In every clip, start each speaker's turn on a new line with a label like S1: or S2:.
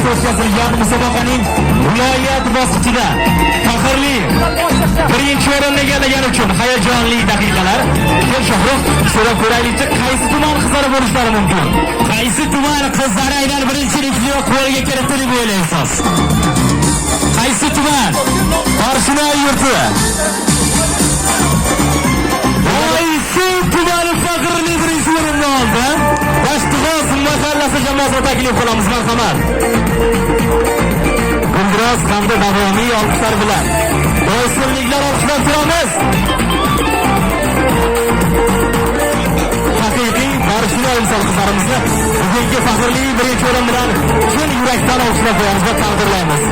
S1: asosida o'tkazilgan musobaqaning viloyat bosqichida faxrli birinchi o'rinni egallagani uchun hayajonli daqiqalar. Shohruh, so'rab ko'raylikchi, qaysi tuman qizlari bo'lishlari mumkin? Qaysi tuman qizlari aynan birinchilikni qo'lga kiritdi deb o'ylaysiz? Qaysi tuman? Qorshinoy yurti. Qaysi tuman faxrli birinchi o'rinni oldi? Dashtg'oz mahallasi jamoasini taklif qilamiz, marhamat. Guldiroz hamda davomiy olqishlar bilan boysunliklar olqishlab turamiz. Haqiqiy Qorshinoy misol qizlarimizni bugungi faxrli birinchi o'rin bilan chin yurakdan olqishlab qo'yamiz va taqdirlaymiz.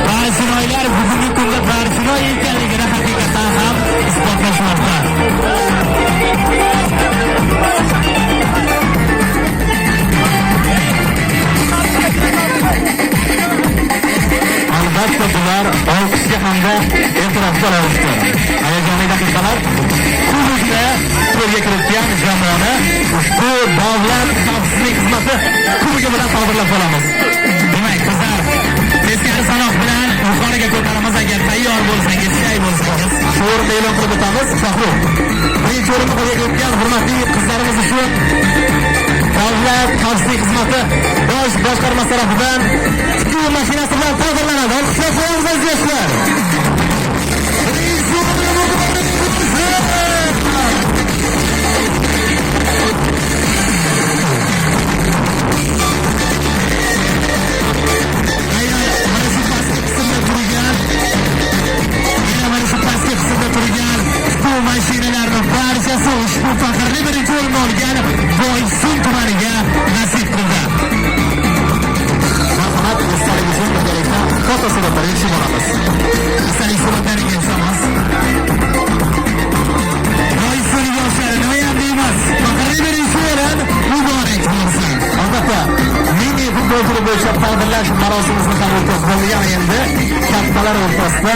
S1: Qorshinoylar bugungi kunda Qorshinoy ekanligini haqiqatan ham isbotlashmoqda. Albatta bular olqishga hamda e'tirofga loyiqdir. Hayajonli daqiqalar. Kubokda qo'lga kiritgan jamoani ushbu davlat xavfsizlik xizmati kubogi bilan taqdirlab qolamiz. Demak, qizlar teskari sanoq bilan yuqoriga ko'taramiz. Agar tayyor bo'lsangiz, shay bo'lsangiz, shu o'rinda e'lon qilib o'tamiz. Shohruh, birinchi o'rinni qo'lga kiritgan hurmatli qizlarimiz uchun davlat xavfsizlik xizmati bosh boshqarmasi tarafidan tikuv mashinasi bilan taqdirlanadi. Olqishlab qo'yamiz azizlar. Mashinalarni barchasi ushbu faxrli birinchi o'rinni olgan Boysun tumaniga nasib qildi. Marhamat, esdalik uchun birgalikda fotosuratlar yechib olamiz. Esdalik suratlariga yasamiz. Boysun yoshlari nima ham deymiz? Faxrli birinchi o'rin muborak bo'lsin. Albatta, mini futbol turi bo'yicha taqdirlash marosimimizni ham o'tkazib bo'lgan endi kattalar o'rtasida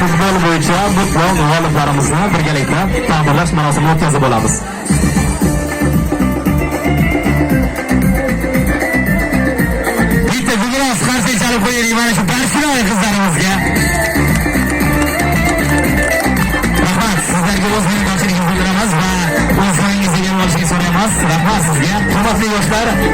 S1: futbol bo'yicha futbol g'oliblarimizni birgalikda taqdirlash marosimini o'tkazib olamiz. Bitta biroz qarshi chalib qo'yaylik mana shu Qorshinoy qizlarimizga. Rahmat, sizlarga o'z minnatdorchiligimizni bildiraman va o'z joyingizga olishga so'raymiz. Rahmat sizga. Hurmatli yoshlar,